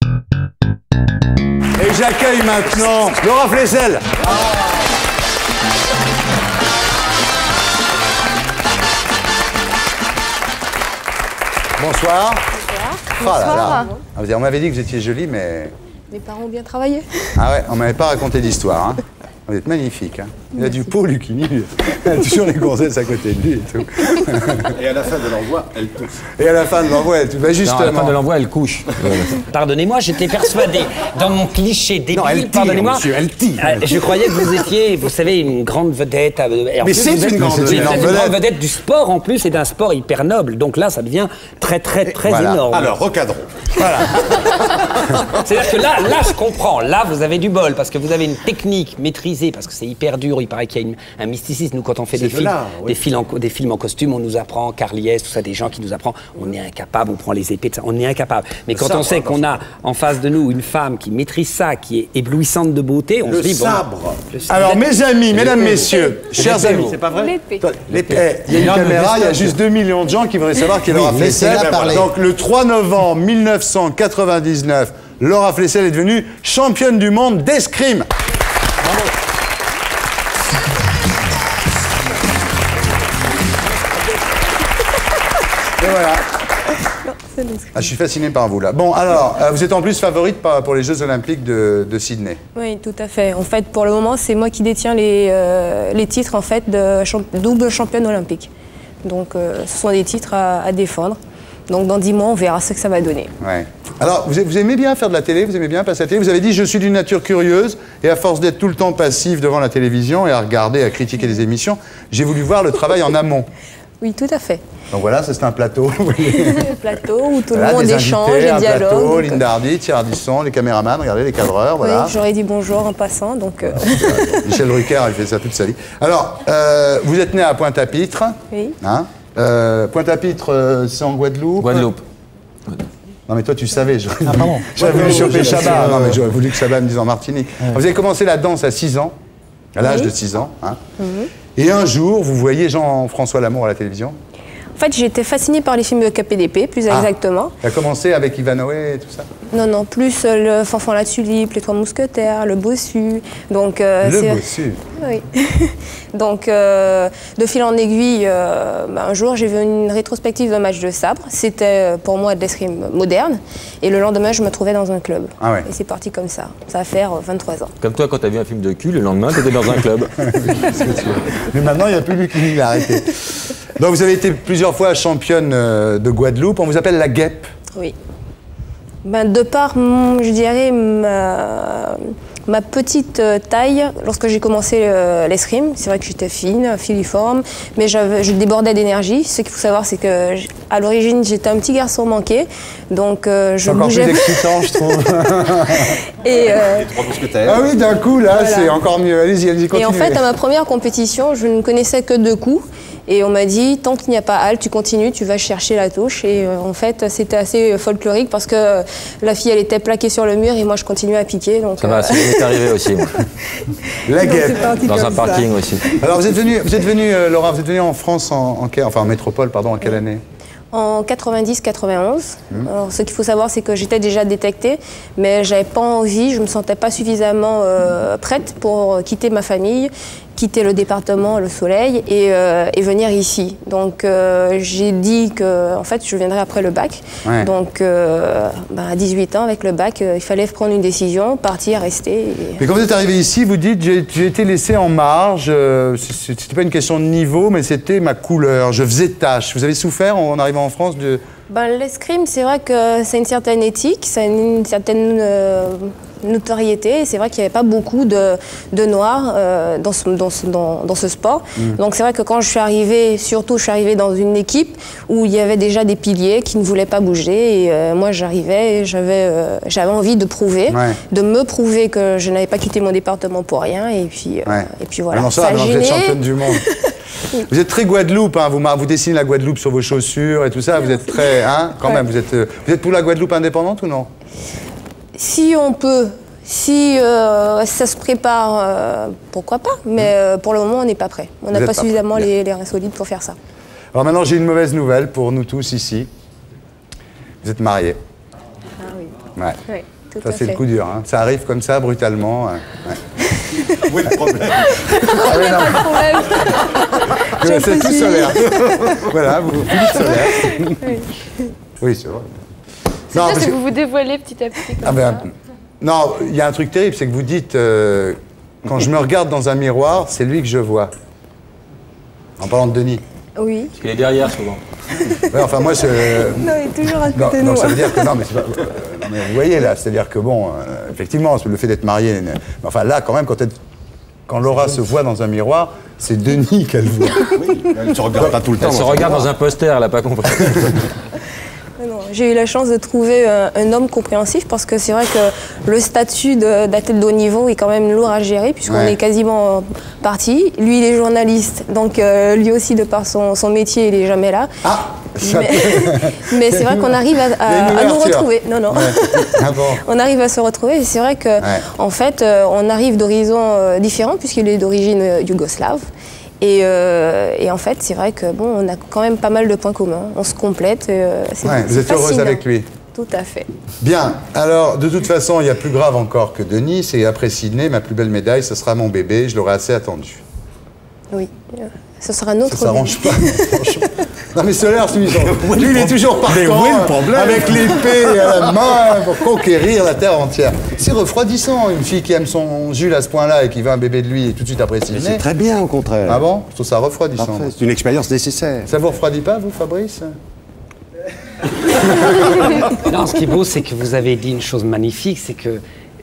Et j'accueille maintenant Laura Flessel. Bonsoir. Bonsoir. Oh là là. On m'avait dit que vous étiez jolie, mais... Mes parents ont bien travaillé. Ah ouais, on m'avait pas raconté d'histoire. Hein. Vous êtes magnifique. Hein. Il a du pot, Lucini. Il a toujours les gonzesses à côté de lui et tout. Et à la fin de l'envoi, elle tousse. Et à la fin de l'envoi, elle tousse. Bah, justement. Non, à la fin de l'envoi, elle couche. Pardonnez-moi, j'étais persuadé, dans mon cliché débile, Non, elle tire, pardonnez-moi, monsieur, elle tire. Je croyais que vous étiez, vous savez, une grande vedette. Mais c'est une grande vedette. Vous êtes une grande vedette du sport, en plus, et d'un sport hyper noble. Donc là, ça devient très voilà. énorme. Alors, recadrons. Voilà. C'est-à-dire que là, je comprends. Là, vous avez du bol, parce que vous avez une technique maîtrisée, parce que c'est hyper dur. Il paraît qu'il y a un mysticisme. Nous, quand on fait des films, oui. des films en costume, on nous apprend, Carliès, tout ça, des gens qui nous apprennent. On est incapable, on prend les épées, on est incapable. Mais quand on sait qu'on a en face de nous une femme qui maîtrise ça, qui est éblouissante de beauté, on se dit, sabre. Alors, mes amis, mesdames, messieurs, chers amis. C'est pas vrai? L'épée. L'épée. Il y a une caméra, il y a juste 2 millions de gens qui voudraient savoir qui est Laura Flessel. laissez-la parler. Donc, le 3 novembre 1999, Laura Flessel est devenue championne du monde d'escrime. Et voilà. Ah, je suis fasciné par vous, là. Bon, alors, vous êtes en plus favorite pour les Jeux Olympiques de Sydney. Oui, tout à fait. En fait, pour le moment, c'est moi qui détiens les titres en fait, de double championne olympique. Donc, ce sont des titres à défendre. Donc, dans 10 mois, on verra ce que ça va donner. Ouais. Alors, vous aimez bien faire de la télé? Vous aimez bien passer à la télé? Vous avez dit, je suis d'une nature curieuse, et à force d'être tout le temps passif devant la télévision et à regarder, à critiquer les émissions, j'ai voulu voir le travail en amont. Oui, tout à fait. Donc voilà, ça c'est un plateau. Le plateau où tout Voilà, le monde des échange invités, et un dialogue. plateau, donc, Linda Hardy, Thierry Ardisson, les caméramans, regardez, les cadreurs, voilà. Oui, j'aurais dit bonjour en passant, donc... Michel Drucker, il fait ça toute sa vie. Alors, vous êtes né à Pointe-à-Pitre. Oui. Hein Pointe-à-pitre, c'est en Guadeloupe. Guadeloupe. Non mais toi tu savais, j'aurais pardon. voulu choper Chabat. Non mais j'aurais voulu que Chabat me dise en Martinique. Vous avez commencé la danse à 6 ans, à l'âge de 6 ans. Hein. Et un jour, vous voyez Jean-François Lamour à la télévision. En fait, j'ai été fascinée par les films de KPDP, plus exactement. Ça a commencé avec Ivanhoé et tout ça. Non, plus le Fanfan la Tulipe, les Trois Mousquetaires, le Bossu. Donc, le Bossu. Oui. Donc, de fil en aiguille, un jour, j'ai vu une rétrospective d'un match de sabre. C'était pour moi de l'escrime moderne. Et le lendemain, je me trouvais dans un club. Ah ouais. Et c'est parti comme ça. Ça va faire 23 ans. Comme toi, quand t'as vu un film de cul, le lendemain, t'étais dans un club. Mais maintenant, il n'y a plus lui qui l'a arrêté. Donc, vous avez été plusieurs fois championne de Guadeloupe. On vous appelle la guêpe. Oui. De par, je dirais, ma petite taille, lorsque j'ai commencé l'escrime, c'est vrai que j'étais fine, filiforme, mais je débordais d'énergie. Ce qu'il faut savoir, c'est que à l'origine, j'étais un petit garçon manqué, donc je bougeais. C'est encore plus excitant, je trouve. Et ah oui, d'un coup, là, voilà. C'est encore mieux. Allez-y, continuez. Et en fait, à ma première compétition, je ne connaissais que 2 coups. Et on m'a dit, tant qu'il n'y a pas halte, tu continues, tu vas chercher la touche. Et en fait, c'était assez folklorique parce que la fille, elle était plaquée sur le mur et moi, je continuais à piquer. Donc, ça m'est arrivé aussi, moi. La guêpe. Dans un parking aussi. Alors, vous êtes venue, Laura, vous êtes venue en France, en métropole, pardon, en quelle année? En 90-91. Alors, ce qu'il faut savoir, c'est que j'étais déjà détectée, mais j'avais pas envie, je me sentais pas suffisamment prête pour quitter ma famille, quitter le département, le soleil, et venir ici. Donc, j'ai dit que, en fait, je viendrais après le bac. Ouais. Donc, à 18 ans, avec le bac, il fallait prendre une décision, partir, rester. Mais quand vous êtes arrivé ici, vous dites, j'ai été laissé en marge. C'était pas une question de niveau, mais c'était ma couleur. Je faisais tâche. Vous avez souffert en arrivant en France de... L'escrime, c'est vrai que c'est une certaine éthique, c'est une certaine notoriété. C'est vrai qu'il n'y avait pas beaucoup de noirs dans ce sport. Donc c'est vrai que quand je suis arrivée, surtout je suis arrivée dans une équipe où il y avait déjà des piliers qui ne voulaient pas bouger. Et moi j'arrivais et j'avais envie de prouver, de me prouver que je n'avais pas quitté mon département pour rien. Et puis voilà. Alors ça vous êtes championne du monde. Vous êtes très Guadeloupe, hein, vous dessinez la Guadeloupe sur vos chaussures et tout ça, vous êtes très, hein, quand même, vous êtes pour la Guadeloupe indépendante ou non? Si on peut, si ça se prépare, pourquoi pas, mais pour le moment on n'est pas prêt. On n'a pas suffisamment les reins solides pour faire ça. Alors maintenant j'ai une mauvaise nouvelle pour nous tous ici. Vous êtes mariés. Ah oui. Ouais. Oui, tout Ça, à c'est fait. le coup dur. Hein. Ça arrive comme ça, brutalement. Ouais. Où est le problème? Ah oui, non. J'en C'est tout précise. solaire. Voilà, vous, Philippe Solaire. Oui, c'est vrai. C'est Non, bien parce si que- vous vous dévoilez petit à petit. Comme Ah ben, ça. non, il y a un truc terrible, c'est que vous dites, quand je me regarde dans un miroir, c'est lui que je vois. En parlant de Denis. Oui. Parce qu'il est derrière souvent. Ouais, enfin, moi, c'est... Non, il est toujours à Non, côté de non, nous. ça veut dire que non, mais, c'est pas, non, mais vous voyez là, c'est-à-dire que bon, effectivement, le fait d'être marié, mais enfin là, quand même, quand Laura se voit dans un miroir, c'est Denis qu'elle voit. Oui, elle ne se regarde pas tout le temps. Elle se regarde dans un poster, elle n'a pas compris. Non, j'ai eu la chance de trouver un homme compréhensif parce que c'est vrai que le statut d'athlète de haut niveau est quand même lourd à gérer puisqu'on Ouais. est quasiment parti. Lui, il est journaliste, donc lui aussi, de par son métier, il est jamais là. Ah, ça Mais c'est vrai qu'on arrive Il y a à une nous ouverture. retrouver. Non, non. Ah bon. On arrive à se retrouver et c'est vrai que, en fait, on arrive d'horizons différents puisqu'il est d'origine yougoslave. Et en fait, c'est vrai que bon, on a quand même pas mal de points communs. On se complète. C'est Ouais, vous êtes heureuse fascinant. avec lui. Tout à fait. Bien, alors de toute façon, il y a plus grave encore que Denis, c'est après Sydney, ma plus belle médaille, ce sera mon bébé, je l'aurai assez attendu. Oui. Ce sera notre. Ça s'arrange pas, franchement. Non mais Solaire, lui, il est toujours partant, Mais où est le problème avec l'épée à la main pour conquérir la terre entière. C'est refroidissant, une fille qui aime son Jules à ce point-là et qui veut un bébé de lui et tout de suite après Mais Sydney. c'est très bien, au contraire. Ah bon? Je trouve ça refroidissant. Parfait, c'est une expérience nécessaire. Ça vous refroidit pas, vous, Fabrice? Non, ce qui est beau, c'est que vous avez dit une chose magnifique, c'est que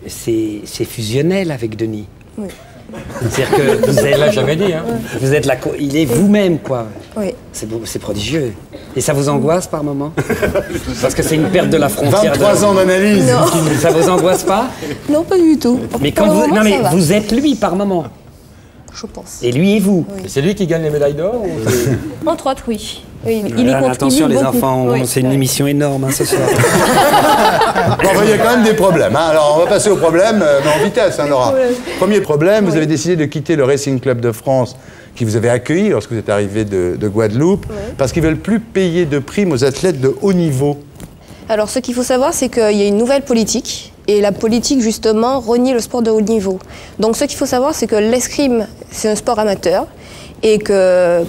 c'est fusionnel avec Denis. Oui. C'est-à-dire que vous êtes, Elle l'a jamais dit, hein. vous êtes il est vous-même, quoi. Oui. C'est beau, c'est prodigieux. Et ça vous angoisse par moment? Parce que c'est une perte de la frontière. 23 ans d'analyse. Non. Ça vous angoisse pas? Non, pas du tout. Mais Pour quand le vous, moment, non, mais ça va, vous êtes lui par moment. je pense. Et lui et vous. Et c'est lui qui gagne les médailles d'or ou c'est- Entre autres, oui. Oui, il y Voilà, contribue attention les beaucoup. enfants, Oui, c'est une ouais. émission énorme hein, ce soir. Bon, enfin, il y a quand même des problèmes. Hein. Alors, on va passer aux problèmes, mais en vitesse, hein, Laura. Premier problème, vous avez décidé de quitter le Racing Club de France qui vous avait accueilli lorsque vous êtes arrivé de Guadeloupe, parce qu'ils ne veulent plus payer de primes aux athlètes de haut niveau. Alors, ce qu'il faut savoir, c'est qu'il y a une nouvelle politique. Et la politique, justement, renie le sport de haut niveau. Donc, ce qu'il faut savoir, c'est que l'escrime, c'est un sport amateur. Et que,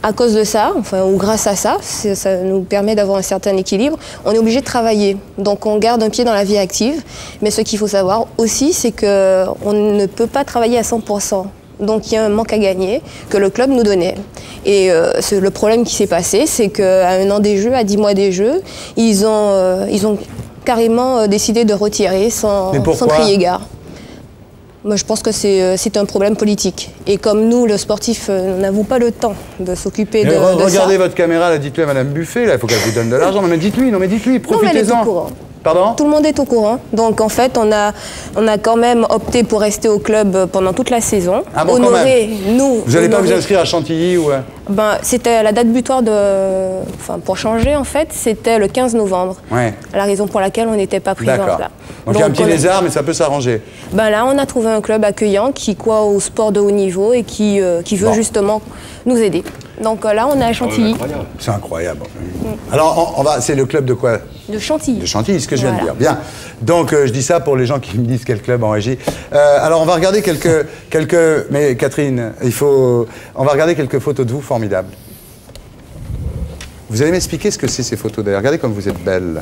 à cause de ça, enfin, ou grâce à ça, ça nous permet d'avoir un certain équilibre, on est obligé de travailler. Donc, on garde un pied dans la vie active. Mais ce qu'il faut savoir aussi, c'est qu'on ne peut pas travailler à 100%. Donc, il y a un manque à gagner que le club nous donnait. Et le problème qui s'est passé, c'est qu'à 1 an des Jeux, à 10 mois des Jeux, ils ont carrément décidé de retirer sans Mais pourquoi crier gare. Moi, je pense que c'est un problème politique. Et comme nous, le sportif, n'avons pas le temps de s'occuper de ça. Regardez votre caméra, là, dites-le à Madame Buffet, là, il faut qu'elle vous donne de l'argent. Non, mais dites-lui, Non, mais elle est au profitez-en. courant. Pardon? Tout le monde est au courant. Donc, en fait, on a quand même opté pour rester au club pendant toute la saison. Ah bon, quand Honorer, même. nous. Vous n'allez pas vous honorer- inscrire à Chantilly ou... Ben, c'était la date butoir pour changer, en fait, c'était le 15 novembre. Ouais. La raison pour laquelle on n'était pas présente D'accord. là. Donc, il y a un petit on a- lézard, mais ça peut s'arranger. Ben là, on a trouvé un club accueillant qui croit au sport de haut niveau et qui veut Bon. justement nous aider. Donc là, on est à Chantilly. C'est incroyable. Alors, c'est le club de quoi? De Chantilly. De Chantilly, ce que je viens de Voilà. dire. Bien. Donc, je dis ça pour les gens qui me disent quel club en régie. Alors, on va regarder quelques... Mais Catherine, on va regarder quelques photos de vous formidables. Vous allez m'expliquer ce que c'est ces photos d'ailleurs. Regardez comme vous êtes belle.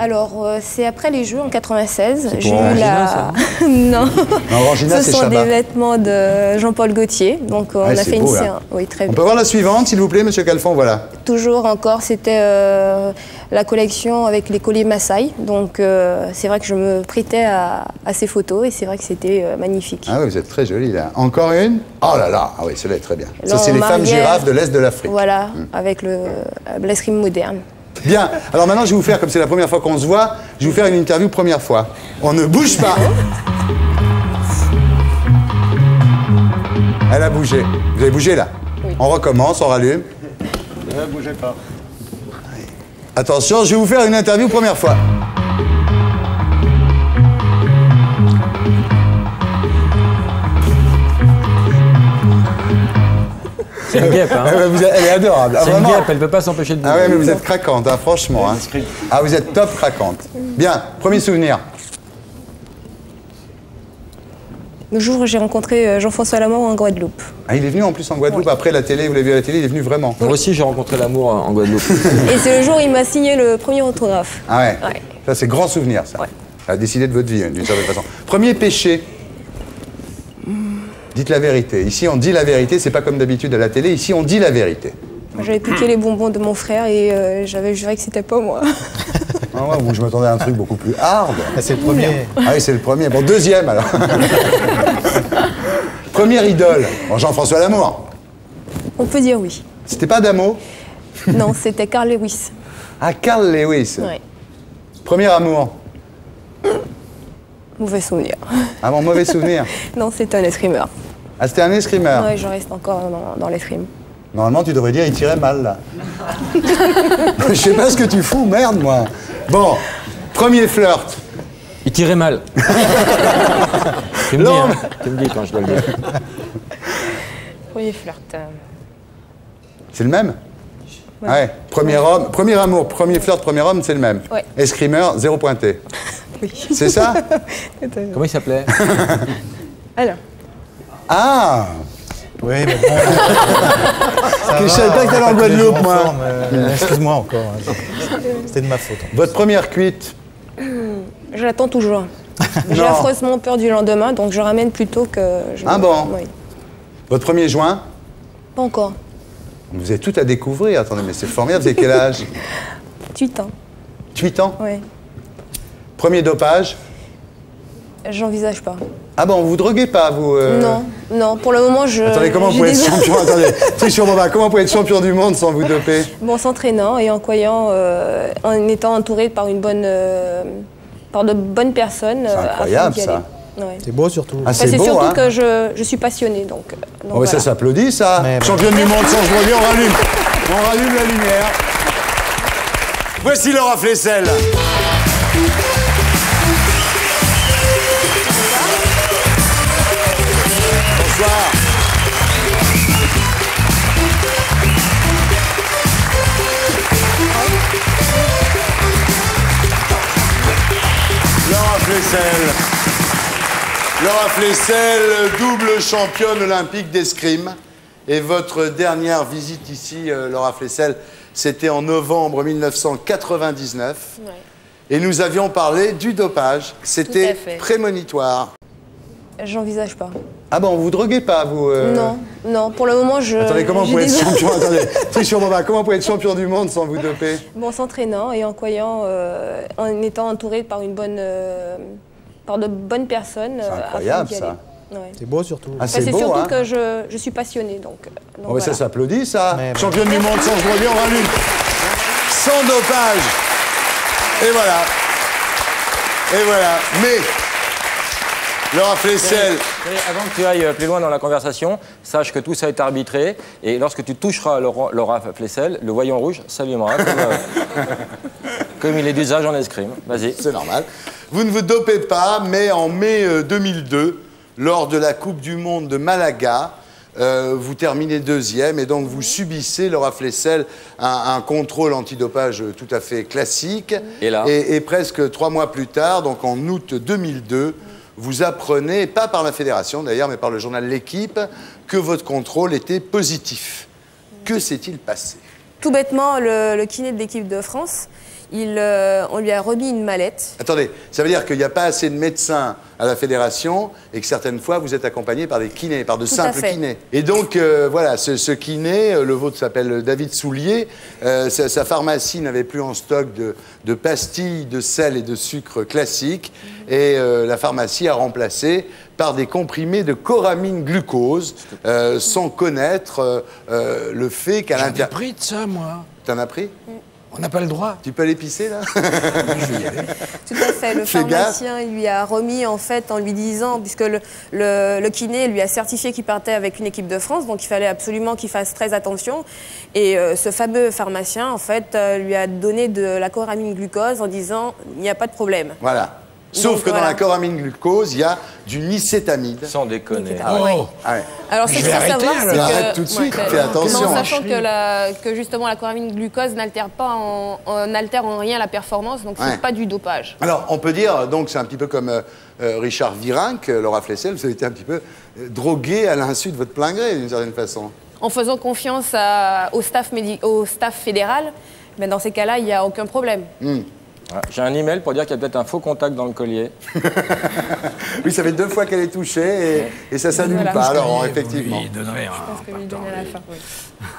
Alors, c'est après les Jeux en 96. pour J'ai eu Orangina, la. Non. Non, Orangina, Ce c'est sont des Chabat. vêtements de Jean-Paul Gaultier. Donc, on Ouais, a c'est fait une beau, là. séance. Oui, très On bien. peut voir la suivante, s'il vous plaît, Monsieur Calfon, voilà. Toujours encore, c'était la collection avec les colliers Maasai. Donc, c'est vrai que je me prêtais à ces photos et c'est vrai que c'était magnifique. Ah oui, vous êtes très jolie, là. Encore une? Oh là là. Ah oui, celle-là est très bien. Là, Ça, c'est en les femmes arrière. girafes de l'Est de l'Afrique. Voilà, avec l'escrime moderne. Bien. Alors maintenant, je vais vous faire, comme c'est la première fois qu'on se voit, je vais vous faire une interview première fois. On ne bouge pas. Elle a bougé. Vous avez bougé, là? Oui. On recommence, on rallume. Ne bougez pas. Attention, je vais vous faire une interview première fois. C'est une guêpe, hein. Elle est adorable. Ah, C'est une vraiment. guêpe, elle ne peut pas s'empêcher de bouger. Ah ouais, mais vous êtes craquante, hein, franchement. Hein. Ah, vous êtes top craquante. Bien, premier souvenir. Le jour où j'ai rencontré Jean-François Lamort en Guadeloupe. Ah, il est venu en plus en Guadeloupe, après la télé, vous l'avez vu à la télé, il est venu vraiment. Moi aussi, j'ai rencontré l'amour en Guadeloupe. Et c'est le jour où il m'a signé le premier autographe. Ah ouais, Ouais. ça c'est grand souvenir ça. Ouais. Ça a décidé de votre vie, d'une certaine façon. Premier péché. Dites la vérité. Ici on dit la vérité, c'est pas comme d'habitude à la télé, ici on dit la vérité. J'avais piqué les bonbons de mon frère et j'avais juré que c'était pas moi. Ah ouais, je m'attendais à un truc beaucoup plus hard. C'est le premier. Ah oui, c'est le premier. Bon, deuxième alors. Première idole. Bon, Jean-François Lamour. On peut dire oui. C'était pas Damo? Non, c'était Carl Lewis. Ah, Carl Lewis. Ouais. Premier amour. Mauvais souvenir. Ah bon, mauvais souvenir. Non, c'était un escrimeur. Ah, c'était un escrimeur. Ouais, je reste encore dans l'escrime. Normalement, tu devrais dire il tirait mal, là. Je sais pas ce que tu fous, merde, moi. Bon, premier flirt. Il tirait mal. Tu me dis, Non, hein. Tu me dis quand je dois le dire. Premier flirt. C'est le même? Ouais. Premier homme, premier amour, premier flirt, premier homme, c'est le même. Ouais. Escrimeur, 0 pointé. Oui. C'est ça? Comment il s'appelait? Alors, Ah! Oui, mais bon. Je savais pas que t'allais en Guadeloupe, moi. Excuse-moi encore. Hein. C'était de ma faute. Votre première cuite? je l'attends toujours. J'ai Non. affreusement peur du lendemain, donc je ramène plutôt que... Ah bon? Oui. Votre premier joint? Pas encore. Vous avez tout à découvrir. Attendez, mais c'est formidable. Vous avez quel âge? 8 ans. 8 ans? Oui. Premier dopage? J'envisage pas. Ah bon, vous droguez pas, vous Non, non, pour le moment, je... Attendez, comment vous j'ai pouvez être des- champion? Attendez, triche Boba, comment vous pouvez être champion du monde sans vous doper? Bon, en s'entraînant et en croyant, en étant entouré par par de bonnes personnes. C'est incroyable, ça. Ouais. C'est beau surtout. Ah, c'est C'est beau, surtout hein? que je suis passionnée, donc Oh, mais voilà. ça s'applaudit, ça. Mais bon. Championne du monde sans se droguer, on rallume la lumière. Voici Laura Flessel. Bonsoir. Laura Flessel. Laura Flessel, double championne olympique d'escrime. Et votre dernière visite ici, Laura Flessel, c'était en novembre 1999. Ouais. Et nous avions parlé du dopage. Tout C'était à fait. prémonitoire. J'envisage pas. Ah bon, vous droguez pas, vous Non, non, pour le moment, je... Attendez, comment vous j'ai pouvez être des- champion? Attendez, triche Boba, comment vous pouvez être champion du monde sans vous doper? Bon, en s'entraînant et en croyant, en étant entouré par par de bonnes personnes. C'est incroyable, ça. Ouais. C'est beau surtout. Ah, C'est c'est beau, surtout hein? que je suis passionnée, donc Oh, mais voilà. ça s'applaudit, ça. Mais bon. Championne du monde sans se droguer, on rallume. Sans dopage. Et voilà. Et voilà. Mais, Laura Flessel, Avant que tu ailles plus loin dans la conversation, sache que tout ça est arbitré. Et lorsque tu toucheras Laura Flessel, le voyant rouge s'allumera comme il est d'usage en escrime. Vas-y. c'est normal. Vous ne vous dopez pas, mais en mai 2002, lors de la Coupe du Monde de Malaga, vous terminez deuxième et donc vous subissez, Laura Flessel, un contrôle antidopage tout à fait classique. Et là Et presque 3 mois plus tard, donc en août 2002, vous apprenez, pas par la fédération d'ailleurs, mais par le journal L'Équipe, que votre contrôle était positif. Que s'est-il passé? Tout bêtement, le kiné de l'équipe de France, on lui a remis une mallette. Attendez, ça veut dire qu'il n'y a pas assez de médecins à la fédération et que certaines fois vous êtes accompagné par des kinés, par de Tout à simples fait. kinés. Et donc voilà, ce kiné, le vôtre s'appelle David Soulier, sa pharmacie n'avait plus en stock de pastilles de sel et de sucre classiques et la pharmacie a remplacé par des comprimés de coramine glucose sans connaître le fait qu'à J'en ai l'intérieur... pris de ça, moi. T'en as pris? On n'a pas le droit. Tu peux aller pisser là? Tout à fait. Le Fais gaffe. pharmacien il lui a remis en fait en lui disant, puisque le kiné lui a certifié qu'il partait avec une équipe de France, donc il fallait absolument qu'il fasse très attention. Et ce fameux pharmacien en fait lui a donné de la coramine glucose en disant il n'y a pas de problème. Voilà. Sauf Donc, que dans voilà. la coramine glucose, il y a du nicétamide. Sans déconner. Oh. Ouais. Alors, ce Je qu'il vais faut arrêter, savoir, alors. c'est que... Arrête tout de suite, fais attention. Non, sachant que justement la coramine glucose n'altère pas n'altère en rien la performance, donc Ouais. c'est pas du dopage. Alors, on peut dire, donc, c'est un petit peu comme Richard Virenque, Laura Flessel, vous avez été un petit peu drogué à l'insu de votre plein gré, d'une certaine façon. En faisant confiance au staff fédéral, mais dans ces cas-là, il n'y a aucun problème. Ouais. J'ai un email pour dire qu'il y a peut-être un faux contact dans le collier. Oui, ça fait 2 fois qu'elle est touchée et ça s'annule Voilà. pas, alors, Vous effectivement. lui donnerez un- Je pense que je lui donne à la fin. Oui.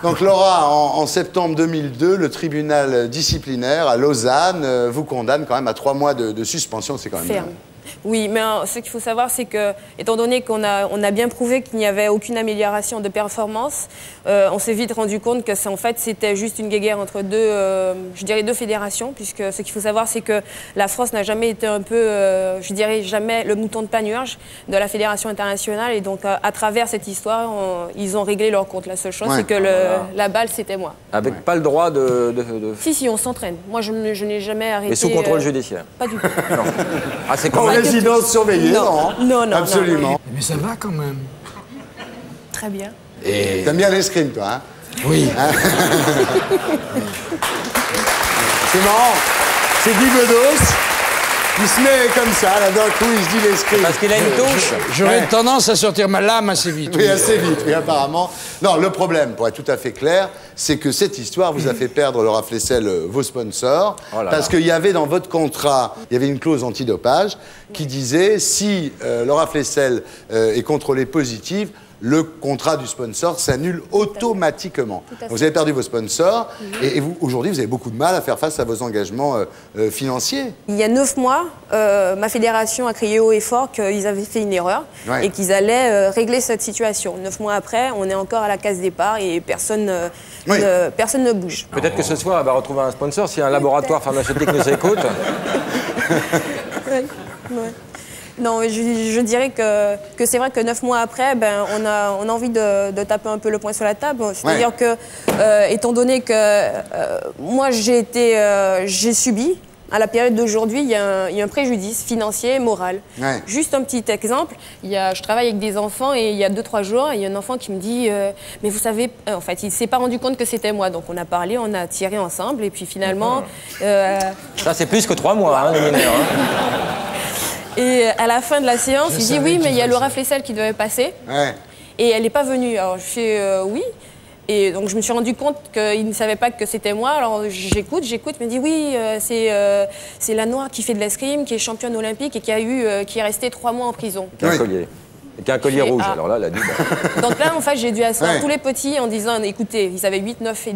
Donc Laura, en septembre 2002, le tribunal disciplinaire à Lausanne vous condamne quand même à 3 mois de suspension, c'est quand même Ferme. Oui, mais ce qu'il faut savoir, c'est que, étant donné qu'on a bien prouvé qu'il n'y avait aucune amélioration de performance, on s'est vite rendu compte que en fait, c'était juste une guéguerre entre deux fédérations, puisque ce qu'il faut savoir, c'est que la France n'a jamais été un peu, je dirais jamais le mouton de panurge de la fédération internationale, et donc à travers cette histoire, ils ont réglé leur compte. La seule chose, Ouais. c'est que la balle, c'était moi. Avec pas le droit de... Si, on s'entraîne. Moi, je n'ai jamais arrêté. Mais sous contrôle judiciaire. Pas du tout. Non. Ah, c'est En quand même... résidence surveillée, Non. non, Non. absolument. Mais ça va quand même. Très bien. T'aimes bien l'escrime, toi, hein? Oui. C'est marrant. C'est Guy Bedos qui se met comme ça, là, d'un coup, il se dit l'escrime. Parce qu'il a une touche. J'aurais tendance à sortir ma lame assez vite. Oui, assez vite, oui, apparemment. Non, le problème, pour être tout à fait clair, c'est que cette histoire vous a fait perdre, Laura Flessel, vos sponsors. Oh là parce là. qu'il y avait dans votre contrat, il y avait une clause antidopage qui disait si Laura Flessel est contrôlée positive, le contrat du sponsor s'annule automatiquement. Tout à fait. Donc, vous avez perdu vos sponsors et vous, aujourd'hui, vous avez beaucoup de mal à faire face à vos engagements financiers. Il y a 9 mois, ma fédération a crié haut et fort qu'ils avaient fait une erreur Ouais. et qu'ils allaient régler cette situation. 9 mois après, on est encore à la case départ et personne ne bouge. Peut-être que ce soir, elle va retrouver un sponsor. Si un laboratoire pharmaceutique nous écoute, Ouais. Non, je dirais que c'est vrai que 9 mois après, ben, on a envie de taper un peu le poing sur la table. C'est-à-dire que, étant donné que moi, j'ai subi, à la période d'aujourd'hui, il y a un préjudice financier et moral. Ouais. Juste un petit exemple, je travaille avec des enfants et il y a 2-3 jours, il y a un enfant qui me dit mais vous savez, en fait, il ne s'est pas rendu compte que c'était moi. Donc on a parlé, on a tiré ensemble et puis finalement... ça c'est plus que 3 mois, hein, les mineurs. Hein. Et à la fin de la séance, il dit savais oui, qu'il mais il y a faisait Laura ça. Flessel qui devait passer Ouais. et elle n'est pas venue. Alors je fais oui. Et donc je me suis rendu compte qu'il ne savait pas que c'était moi. Alors j'écoute, il me dit oui, c'est la Noire qui fait de l'escrime, qui est championne olympique et qui est restée 3 mois en prison. Qui a un Oui. collier. Et qui a un collier rouge. Ah. Alors là, elle a dit... bon. Donc là, en fait, j'ai dû asseoir Ouais. tous les petits en disant, écoutez, ils avaient 8, 9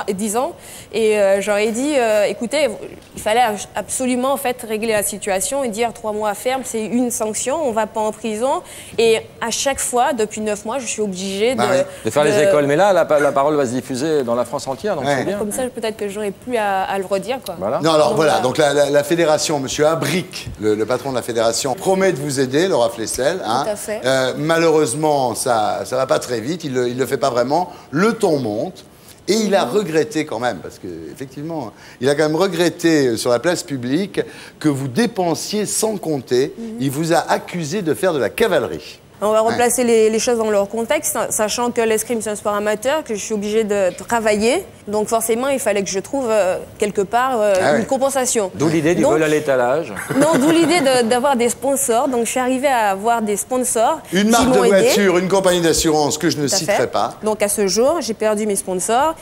et 10 ans. Et j'aurais dit, écoutez, il fallait absolument en fait régler la situation et dire 3 mois ferme, c'est une sanction, on ne va pas en prison. Et à chaque fois, depuis 9 mois, je suis obligée Bah ouais. De faire les écoles. Mais là, la parole va se diffuser dans la France entière, donc Ouais. c'est bien. Comme ça, peut-être que j'aurais plus à le redire, quoi. Voilà. Non, alors Donc, voilà, donc la fédération, M. Abric, le patron de la fédération, promet de vous aider, Laura Flessel. Hein. Tout à fait. Malheureusement, ça va pas très vite, il le fait pas vraiment. Le ton monte. Et il a regretté quand même, parce qu'effectivement, il a quand même regretté sur la place publique que vous dépensiez sans compter. Il vous a accusé de faire de la cavalerie. On va replacer les choses dans leur contexte, sachant que l'escrime, c'est un sport amateur, que je suis obligée de travailler. Donc forcément, il fallait que je trouve quelque part Ah ouais. une compensation. D'où l'idée du Donc, vol à l'étalage. Non, d'où l'idée d'avoir des sponsors. Donc je suis arrivée à avoir des sponsors Une qui marque de m'ont aidée. voiture, une compagnie d'assurance que je ne Tout à citerai fait. pas. Donc à ce jour, j'ai perdu mes sponsors.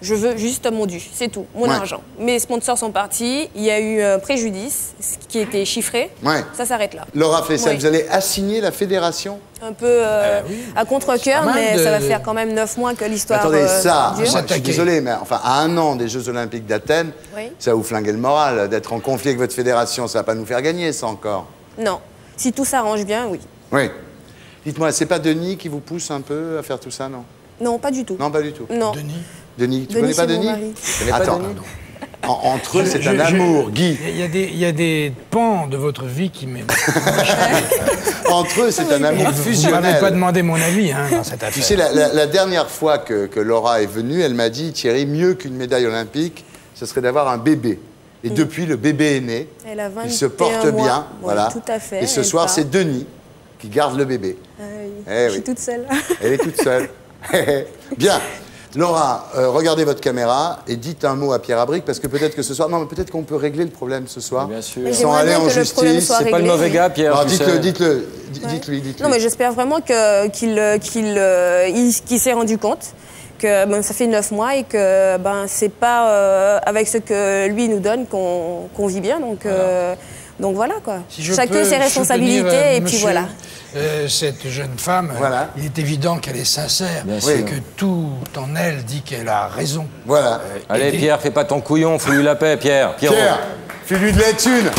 Je veux juste mon dû, c'est tout, mon Ouais. argent. Mes sponsors sont partis, il y a eu un préjudice ce qui était chiffré. Ouais. Ça s'arrête là. Laura Flessel, Oui. vous allez assigner la fédération? Un peu à contre-cœur, C'est pas mal mais de- ça va faire quand même 9 mois que l'histoire Attendez, ça, dure. moi, je suis S'attaquer. désolé, mais enfin, à 1 an des Jeux Olympiques d'Athènes, Oui. ça va vous flinguer le moral d'être en conflit avec votre fédération. Ça va pas nous faire gagner, ça encore. Non. Si tout s'arrange bien, oui. Oui. Dites-moi, c'est pas Denis qui vous pousse un peu à faire tout ça, non? Non, pas du tout. Non, pas du tout. Non. Denis. Denis, tu Denis, connais pas c'est mon Denis? mari. Tu connais pas Attends, Denis entre eux, c'est un amour, Guy. Il y a des pans de votre vie qui m'aiment. Entre eux, c'est un amour Vous m'avez pas fusionnel. demandé mon avis hein, dans cette affaire. Tu sais, la dernière fois que Laura est venue, elle m'a dit, Thierry, mieux qu'une médaille olympique, ce serait d'avoir un bébé. Et depuis, le bébé est né. Elle a 21 Il se porte mois. bien. Oui, Voilà. tout à fait. Et ce elle soir, part. c'est Denis qui garde le bébé. Ah oui. Eh Je suis oui. toute seule. Elle est toute seule. Bien. Laura, regardez votre caméra et dites un mot à Pierre Abric, parce que peut-être que ce soir... Non, mais peut-être qu'on peut régler le problème ce soir. Bien sûr. Mais Sans j'aimerais aller bien en que le problème justice. soit C'est pas le réglé, mauvais oui. gars, Pierre. Alors, tu dites-le, sais. dites-lui. Non, mais j'espère vraiment qu'il s'est rendu compte que ça fait 9 mois et que c'est pas avec ce que lui nous donne qu'on vit bien. Donc voilà quoi. Si je Chacun peux ses responsabilités soutenir, et puis monsieur, voilà. Cette jeune femme, Voilà. il est évident qu'elle est sincère Bien et sûr. que tout en elle dit qu'elle a raison. Voilà. Allez, Pierre, fais pas ton couillon, fous-lui la paix, Pierre. Pierrot. Pierre, fais-lui de la thune.